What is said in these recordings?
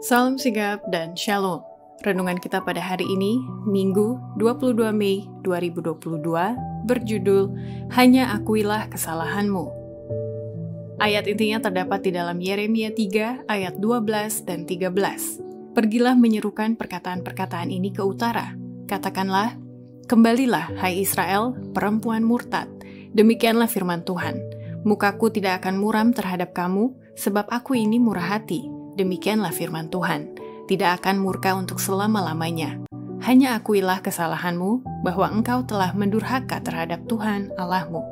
Salam sigap dan shalom. Renungan kita pada hari ini, Minggu 22 Mei 2022, berjudul Hanya Akuilah Kesalahanmu. Ayat intinya terdapat di dalam Yeremia 3 ayat 12 dan 13. Pergilah menyerukan perkataan-perkataan ini ke utara. Katakanlah, kembalilah hai Israel, perempuan murtad. Demikianlah firman Tuhan. Mukaku tidak akan muram terhadap kamu, sebab aku ini murah hati. Demikianlah firman Tuhan, tidak akan murka untuk selama-lamanya. Hanya akuilah kesalahanmu, bahwa engkau telah mendurhaka terhadap Tuhan Allahmu.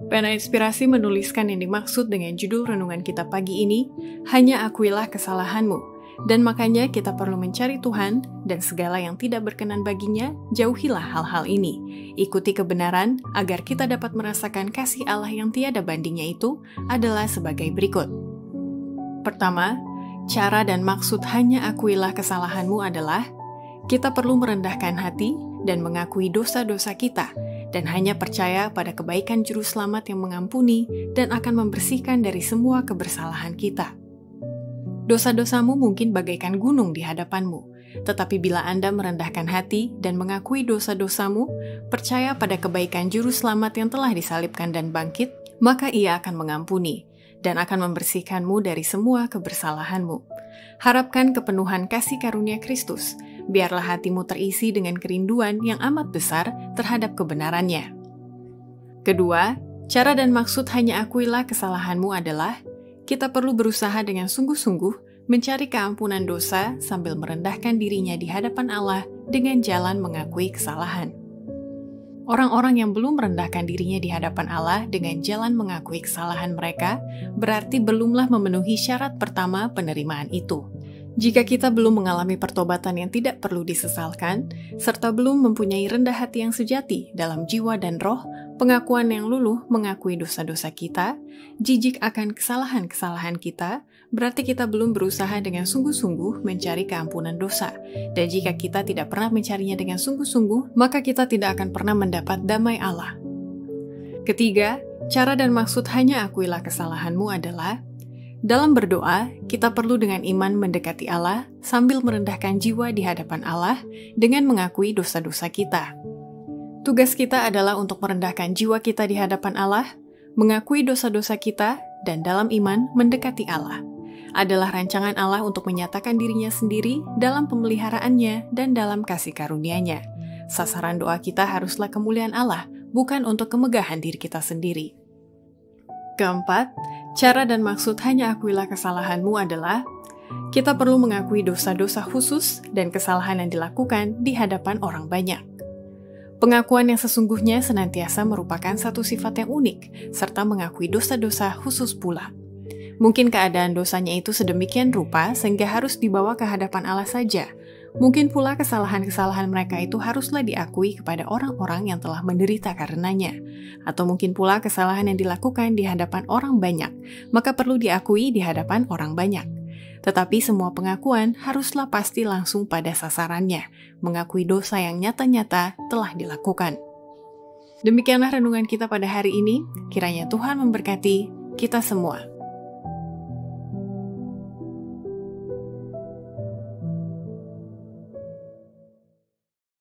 Pena Inspirasi menuliskan yang dimaksud dengan judul renungan kita pagi ini, hanya akuilah kesalahanmu. Dan makanya kita perlu mencari Tuhan, dan segala yang tidak berkenan baginya, jauhilah hal-hal ini. Ikuti kebenaran, agar kita dapat merasakan kasih Allah yang tiada bandingnya itu adalah sebagai berikut. Pertama, cara dan maksud hanya akuilah kesalahanmu adalah kita perlu merendahkan hati dan mengakui dosa-dosa kita dan hanya percaya pada kebaikan Juru Selamat yang mengampuni dan akan membersihkan dari semua kebersalahan kita. Dosa-dosamu mungkin bagaikan gunung di hadapanmu, tetapi bila Anda merendahkan hati dan mengakui dosa-dosamu, percaya pada kebaikan Juru Selamat yang telah disalibkan dan bangkit, maka Ia akan mengampuni dan akan membersihkanmu dari semua kebersalahanmu. Harapkan kepenuhan kasih karunia Kristus, biarlah hatimu terisi dengan kerinduan yang amat besar terhadap kebenarannya. Kedua, cara dan maksud hanya akuilah kesalahanmu adalah kita perlu berusaha dengan sungguh-sungguh mencari keampunan dosa sambil merendahkan dirinya di hadapan Allah dengan jalan mengakui kesalahan. Orang-orang yang belum merendahkan dirinya di hadapan Allah dengan jalan mengakui kesalahan mereka, berarti belumlah memenuhi syarat pertama penerimaan itu. Jika kita belum mengalami pertobatan yang tidak perlu disesalkan, serta belum mempunyai rendah hati yang sejati dalam jiwa dan roh, pengakuan yang luluh mengakui dosa-dosa kita, jijik akan kesalahan-kesalahan kita, berarti kita belum berusaha dengan sungguh-sungguh mencari keampunan dosa. Dan jika kita tidak pernah mencarinya dengan sungguh-sungguh, maka kita tidak akan pernah mendapat damai Allah. Ketiga, cara dan maksud hanya akuilah kesalahanmu adalah dalam berdoa, kita perlu dengan iman mendekati Allah sambil merendahkan jiwa di hadapan Allah dengan mengakui dosa-dosa kita. Tugas kita adalah untuk merendahkan jiwa kita di hadapan Allah, mengakui dosa-dosa kita, dan dalam iman mendekati Allah. Adalah rancangan Allah untuk menyatakan dirinya sendiri dalam pemeliharaannya dan dalam kasih karunia-Nya. Sasaran doa kita haruslah kemuliaan Allah, bukan untuk kemegahan diri kita sendiri. Keempat, cara dan maksud hanya akuilah kesalahanmu adalah kita perlu mengakui dosa-dosa khusus dan kesalahan yang dilakukan di hadapan orang banyak. Pengakuan yang sesungguhnya senantiasa merupakan satu sifat yang unik, serta mengakui dosa-dosa khusus pula. Mungkin keadaan dosanya itu sedemikian rupa sehingga harus dibawa ke hadapan Allah saja. Mungkin pula kesalahan-kesalahan mereka itu haruslah diakui kepada orang-orang yang telah menderita karenanya. Atau mungkin pula kesalahan yang dilakukan di hadapan orang banyak, maka perlu diakui di hadapan orang banyak. Tetapi semua pengakuan haruslah pasti langsung pada sasarannya, mengakui dosa yang nyata-nyata telah dilakukan. Demikianlah renungan kita pada hari ini, kiranya Tuhan memberkati kita semua.